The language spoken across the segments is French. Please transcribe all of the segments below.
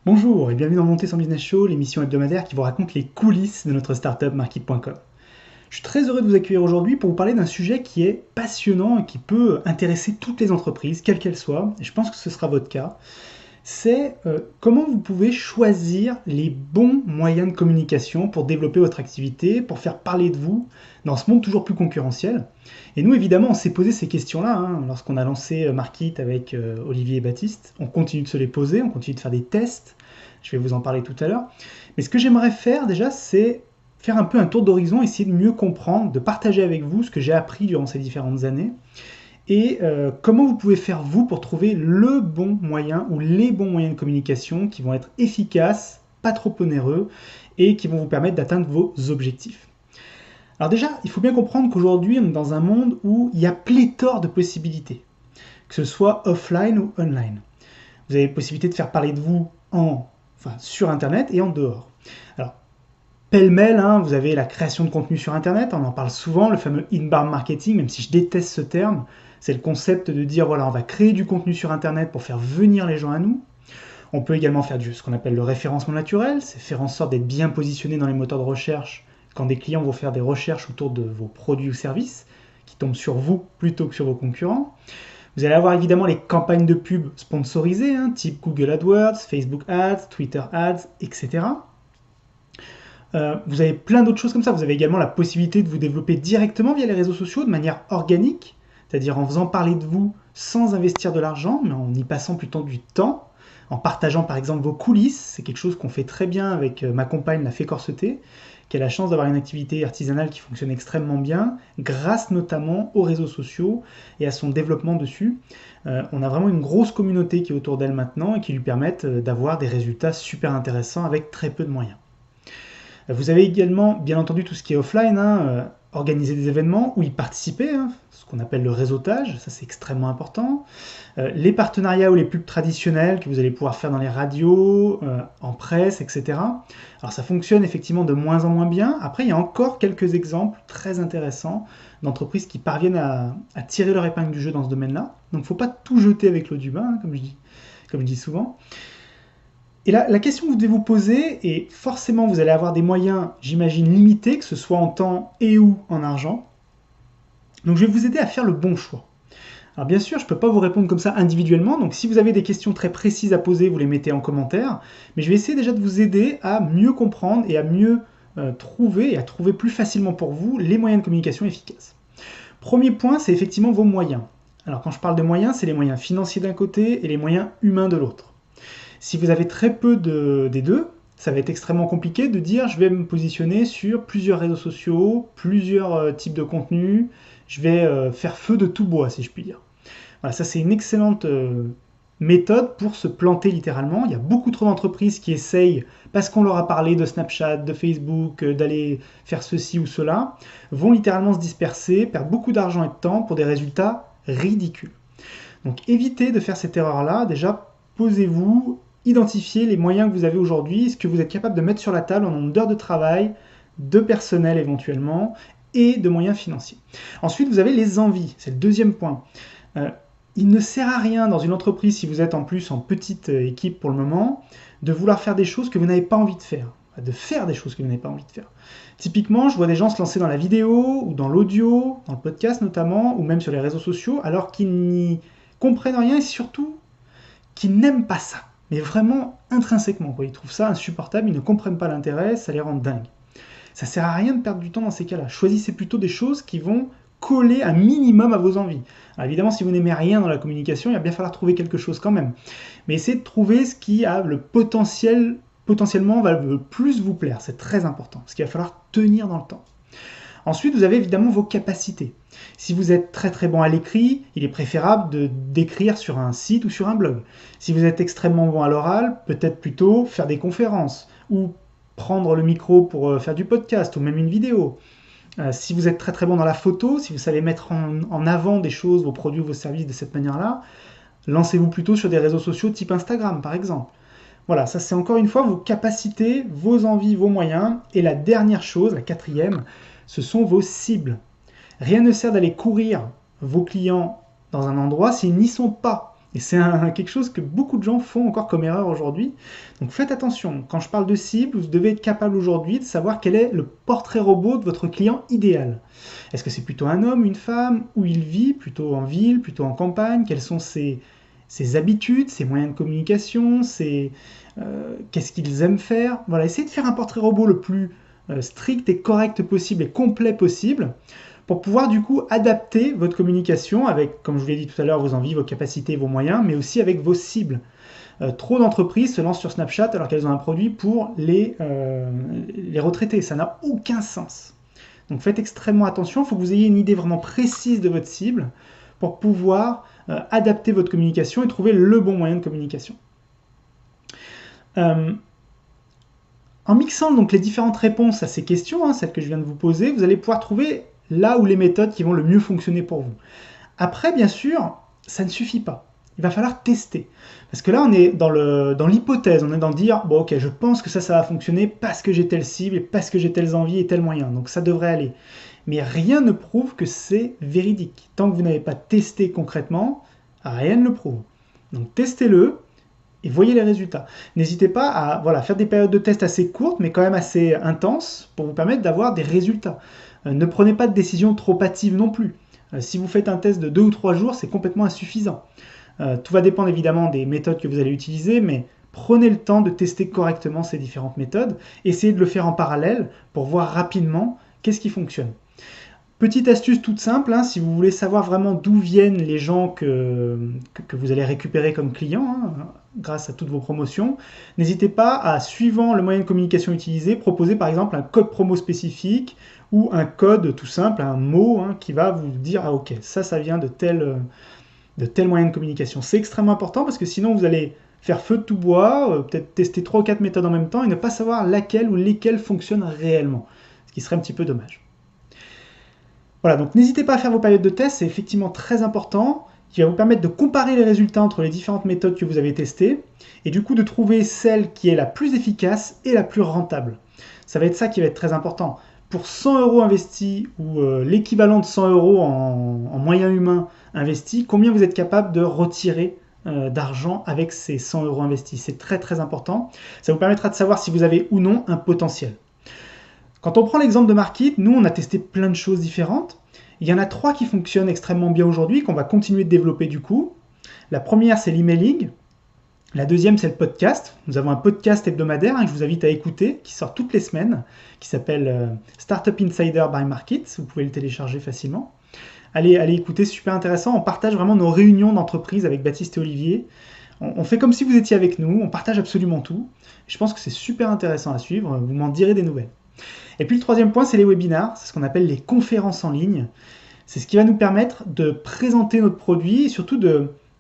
Bonjour et bienvenue dans Monter son Business Show, l'émission hebdomadaire qui vous raconte les coulisses de notre startup Market.com. Je suis très heureux de vous accueillir aujourd'hui pour vous parler d'un sujet qui est passionnant et qui peut intéresser toutes les entreprises, quelles qu'elles soient, et je pense que ce sera votre cas. C'est comment vous pouvez choisir les bons moyens de communication pour développer votre activité, pour faire parler de vous dans ce monde toujours plus concurrentiel. Et nous, évidemment, on s'est posé ces questions-là lorsqu'on a lancé Market avec Olivier et Baptiste. On continue de se les poser, on continue de faire des tests. Je vais vous en parler tout à l'heure. Mais ce que j'aimerais faire déjà, c'est faire un peu un tour d'horizon, essayer de mieux comprendre, de partager avec vous ce que j'ai appris durant ces différentes années et comment vous pouvez faire vous pour trouver le bon moyen ou les bons moyens de communication qui vont être efficaces, pas trop onéreux et qui vont vous permettre d'atteindre vos objectifs. Alors déjà, il faut bien comprendre qu'aujourd'hui, on est dans un monde où il y a pléthore de possibilités, que ce soit offline ou online. Vous avez la possibilité de faire parler de vous sur Internet et en dehors. Alors, pêle-mêle, vous avez la création de contenu sur Internet, on en parle souvent, le fameux inbound marketing, même si je déteste ce terme. C'est le concept de dire, voilà, on va créer du contenu sur Internet pour faire venir les gens à nous. On peut également faire ce qu'on appelle le référencement naturel, c'est faire en sorte d'être bien positionné dans les moteurs de recherche quand des clients vont faire des recherches autour de vos produits ou services, qui tombent sur vous plutôt que sur vos concurrents. Vous allez avoir évidemment les campagnes de pub sponsorisées, type Google AdWords, Facebook Ads, Twitter Ads, etc. Vous avez plein d'autres choses comme ça. Vous avez également la possibilité de vous développer directement via les réseaux sociaux de manière organique, c'est-à-dire en faisant parler de vous sans investir de l'argent, mais en y passant plutôt du temps, en partageant par exemple vos coulisses. C'est quelque chose qu'on fait très bien avec ma compagne, la Fée Corsetée, qui a la chance d'avoir une activité artisanale qui fonctionne extrêmement bien, grâce notamment aux réseaux sociaux et à son développement dessus. On a vraiment une grosse communauté qui est autour d'elle maintenant et qui lui permettent d'avoir des résultats super intéressants avec très peu de moyens. Vous avez également, bien entendu, tout ce qui est offline, organiser des événements ou y participer, ce qu'on appelle le réseautage, ça c'est extrêmement important. Les partenariats ou les pubs traditionnelles que vous allez pouvoir faire dans les radios, en presse, etc. Alors ça fonctionne effectivement de moins en moins bien. Après, il y a encore quelques exemples très intéressants d'entreprises qui parviennent à tirer leur épingle du jeu dans ce domaine-là. Donc il ne faut pas tout jeter avec l'eau du bain, comme je dis souvent. Et là, la question que vous devez vous poser, et forcément vous allez avoir des moyens, j'imagine, limités, que ce soit en temps et ou en argent. Donc je vais vous aider à faire le bon choix. Alors bien sûr, je ne peux pas vous répondre comme ça individuellement, donc si vous avez des questions très précises à poser, vous les mettez en commentaire, mais je vais essayer déjà de vous aider à mieux comprendre et à mieux trouver, et à trouver plus facilement pour vous les moyens de communication efficaces. Premier point, c'est effectivement vos moyens. Alors quand je parle de moyens, c'est les moyens financiers d'un côté et les moyens humains de l'autre. Si vous avez très peu des deux, ça va être extrêmement compliqué de dire je vais me positionner sur plusieurs réseaux sociaux, plusieurs types de contenus, je vais faire feu de tout bois si je puis dire. Voilà, ça c'est une excellente méthode pour se planter littéralement. Il y a beaucoup trop d'entreprises qui essayent, parce qu'on leur a parlé de Snapchat, de Facebook, d'aller faire ceci ou cela, vont littéralement se disperser, perdre beaucoup d'argent et de temps pour des résultats ridicules. Donc évitez de faire cette erreur-là. Déjà, posez-vous, identifiez les moyens que vous avez aujourd'hui, ce que vous êtes capable de mettre sur la table en nombre d'heures de travail, de personnel éventuellement, et de moyens financiers. Ensuite, vous avez les envies, c'est le deuxième point. Il ne sert à rien dans une entreprise, si vous êtes en plus en petite équipe pour le moment, de vouloir faire des choses que vous n'avez pas envie de faire. De faire des choses que vous n'avez pas envie de faire. Typiquement, je vois des gens se lancer dans la vidéo, ou dans l'audio, dans le podcast notamment, ou même sur les réseaux sociaux, alors qu'ils n'y comprennent rien et surtout qu'ils n'aiment pas ça. Mais vraiment intrinsèquement, quoi. Ils trouvent ça insupportable, ils ne comprennent pas l'intérêt, ça les rend dingues. Ça sert à rien de perdre du temps dans ces cas-là. Choisissez plutôt des choses qui vont coller un minimum à vos envies. Alors évidemment, si vous n'aimez rien dans la communication, il va bien falloir trouver quelque chose quand même. Mais essayez de trouver ce qui a le potentiellement va le plus vous plaire. C'est très important, parce qu'il va falloir tenir dans le temps. Ensuite, vous avez évidemment vos capacités. Si vous êtes très très bon à l'écrit, il est préférable d'écrire sur un site ou sur un blog. Si vous êtes extrêmement bon à l'oral, peut-être plutôt faire des conférences ou prendre le micro pour faire du podcast ou même une vidéo. Si vous êtes très très bon dans la photo, si vous savez mettre en avant des choses, vos produits ou vos services de cette manière-là, lancez-vous plutôt sur des réseaux sociaux type Instagram par exemple. Voilà, ça c'est encore une fois vos capacités, vos envies, vos moyens. Et la dernière chose, la quatrième, ce sont vos cibles. Rien ne sert d'aller courir vos clients dans un endroit s'ils n'y sont pas. Et c'est quelque chose que beaucoup de gens font encore comme erreur aujourd'hui. Donc faites attention, quand je parle de cible, vous devez être capable aujourd'hui de savoir quel est le portrait robot de votre client idéal. Est-ce que c'est plutôt un homme, une femme, où il vit, plutôt en ville, plutôt en campagne, quelles sont ses habitudes, ses moyens de communication, qu'est-ce qu'ils aiment faire. Voilà, essayez de faire un portrait robot le plus strict et correct possible et complet possible pour pouvoir du coup adapter votre communication avec, comme je vous l'ai dit tout à l'heure, vos envies, vos capacités, vos moyens, mais aussi avec vos cibles. Trop d'entreprises se lancent sur Snapchat alors qu'elles ont un produit pour les retraités. Ça n'a aucun sens. Donc faites extrêmement attention, il faut que vous ayez une idée vraiment précise de votre cible pour pouvoir adapter votre communication et trouver le bon moyen de communication. En mixant donc les différentes réponses à ces questions, celles que je viens de vous poser, vous allez pouvoir trouver là où les méthodes qui vont le mieux fonctionner pour vous. Après, bien sûr, ça ne suffit pas. Il va falloir tester. Parce que là, on est dans l'hypothèse, on est dans le dire, bon ok, je pense que ça va fonctionner parce que j'ai telle cible et parce que j'ai telles envies et tel moyen. Donc ça devrait aller. Mais rien ne prouve que c'est véridique. Tant que vous n'avez pas testé concrètement, rien ne le prouve. Donc testez-le et voyez les résultats. N'hésitez pas à faire des périodes de test assez courtes, mais quand même assez intenses, pour vous permettre d'avoir des résultats. Ne prenez pas de décision trop hâtive non plus. Si vous faites un test de 2 ou 3 jours, c'est complètement insuffisant. Tout va dépendre évidemment des méthodes que vous allez utiliser, mais prenez le temps de tester correctement ces différentes méthodes. Essayez de le faire en parallèle pour voir rapidement qu'est-ce qui fonctionne. Petite astuce toute simple, si vous voulez savoir vraiment d'où viennent les gens que vous allez récupérer comme clients, grâce à toutes vos promotions, n'hésitez pas à, suivant le moyen de communication utilisé, proposer par exemple un code promo spécifique ou un code tout simple, un mot qui va vous dire « Ah ok, ça vient de tel moyen de communication ». C'est extrêmement important parce que sinon vous allez faire feu de tout bois, peut-être tester 3 ou 4 méthodes en même temps et ne pas savoir laquelle ou lesquelles fonctionnent réellement, ce qui serait un petit peu dommage. Voilà, donc n'hésitez pas à faire vos périodes de test, c'est effectivement très important, qui va vous permettre de comparer les résultats entre les différentes méthodes que vous avez testées, et du coup de trouver celle qui est la plus efficace et la plus rentable. Ça va être ça qui va être très important. Pour 100 € investis, ou l'équivalent de 100 € en moyens humains investis, combien vous êtes capable de retirer d'argent avec ces 100 € investis? C'est très très important. Ça vous permettra de savoir si vous avez ou non un potentiel. Quand on prend l'exemple de Markit, nous on a testé plein de choses différentes. Il y en a 3 qui fonctionnent extrêmement bien aujourd'hui, qu'on va continuer de développer du coup. La première, c'est l'emailing. La deuxième, c'est le podcast. Nous avons un podcast hebdomadaire que je vous invite à écouter, qui sort toutes les semaines, qui s'appelle Startup Insider by Markit. Vous pouvez le télécharger facilement. Allez écouter, c'est super intéressant. On partage vraiment nos réunions d'entreprise avec Baptiste et Olivier. On fait comme si vous étiez avec nous, on partage absolument tout. Je pense que c'est super intéressant à suivre, vous m'en direz des nouvelles. Et puis le troisième point, c'est les webinars, c'est ce qu'on appelle les conférences en ligne. C'est ce qui va nous permettre de présenter notre produit et surtout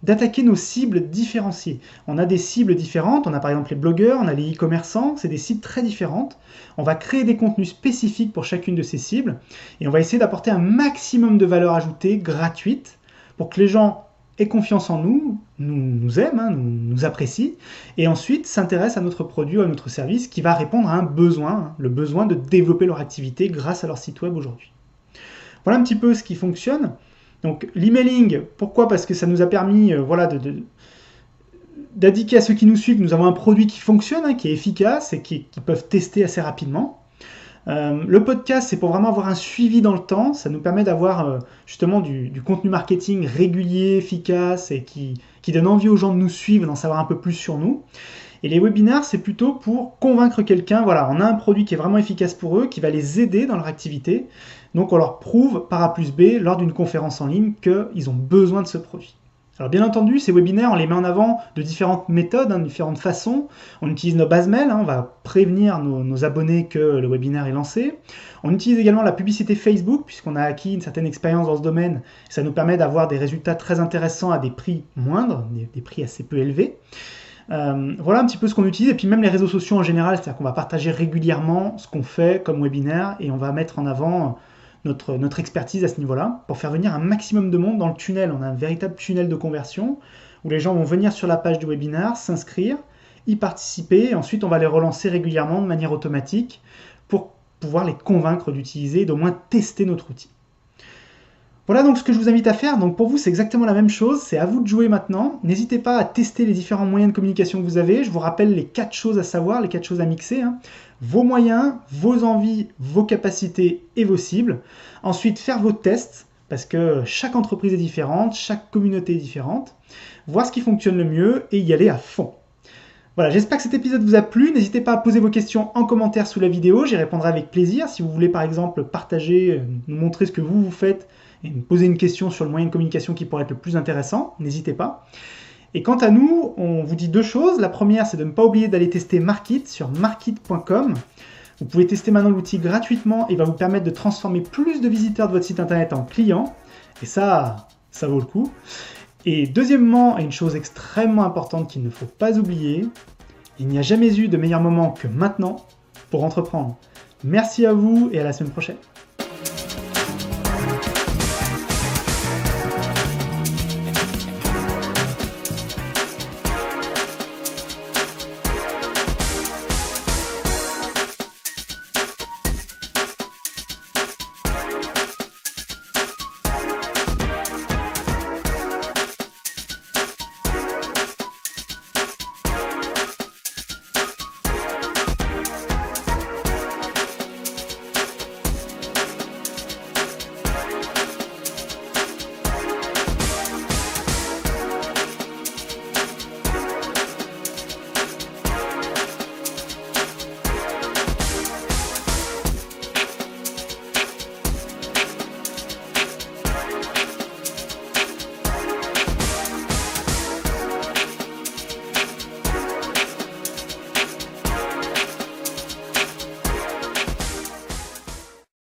d'attaquer nos cibles différenciées. On a des cibles différentes, on a par exemple les blogueurs, on a les e-commerçants, c'est des cibles très différentes. On va créer des contenus spécifiques pour chacune de ces cibles et on va essayer d'apporter un maximum de valeur ajoutée gratuite pour que les gens aient confiance en nous, nous aiment, nous apprécient, et ensuite s'intéressent à notre produit ou à notre service qui va répondre à un besoin, le besoin de développer leur activité grâce à leur site web aujourd'hui. Voilà un petit peu ce qui fonctionne. Donc l'emailing, pourquoi? Parce que ça nous a permis d'indiquer à ceux qui nous suivent que nous avons un produit qui fonctionne, qui est efficace et qui peuvent tester assez rapidement. Le podcast, c'est pour vraiment avoir un suivi dans le temps. Ça nous permet d'avoir justement du contenu marketing régulier, efficace et qui donne envie aux gens de nous suivre, d'en savoir un peu plus sur nous. Et les webinaires, c'est plutôt pour convaincre quelqu'un, voilà, on a un produit qui est vraiment efficace pour eux, qui va les aider dans leur activité. Donc on leur prouve par A plus B lors d'une conférence en ligne qu'ils ont besoin de ce produit. Alors bien entendu, ces webinaires, on les met en avant de différentes méthodes, différentes façons. On utilise nos bases mail, on va prévenir nos abonnés que le webinaire est lancé. On utilise également la publicité Facebook, puisqu'on a acquis une certaine expérience dans ce domaine. Ça nous permet d'avoir des résultats très intéressants à des prix moindres, des prix assez peu élevés. Voilà un petit peu ce qu'on utilise, et puis même les réseaux sociaux en général, c'est-à-dire qu'on va partager régulièrement ce qu'on fait comme webinaire, et on va mettre en avant notre expertise à ce niveau-là, pour faire venir un maximum de monde dans le tunnel. On a un véritable tunnel de conversion, où les gens vont venir sur la page du webinaire, s'inscrire, y participer, et ensuite on va les relancer régulièrement de manière automatique, pour pouvoir les convaincre d'utiliser et d'au moins tester notre outil. Voilà donc ce que je vous invite à faire. Donc pour vous, c'est exactement la même chose. C'est à vous de jouer maintenant. N'hésitez pas à tester les différents moyens de communication que vous avez. Je vous rappelle les 4 choses à savoir, les 4 choses à mixer, hein. Vos moyens, vos envies, vos capacités et vos cibles. Ensuite, faire vos tests, parce que chaque entreprise est différente, chaque communauté est différente. Voir ce qui fonctionne le mieux et y aller à fond. Voilà, j'espère que cet épisode vous a plu. N'hésitez pas à poser vos questions en commentaire sous la vidéo. J'y répondrai avec plaisir. Si vous voulez par exemple partager, nous montrer ce que vous faites et me poser une question sur le moyen de communication qui pourrait être le plus intéressant, n'hésitez pas. Et quant à nous, on vous dit 2 choses. La première, c'est de ne pas oublier d'aller tester Markit sur markit.com. Vous pouvez tester maintenant l'outil gratuitement et il va vous permettre de transformer plus de visiteurs de votre site internet en clients. Et ça vaut le coup. Et deuxièmement, et une chose extrêmement importante qu'il ne faut pas oublier, il n'y a jamais eu de meilleur moment que maintenant pour entreprendre. Merci à vous et à la semaine prochaine.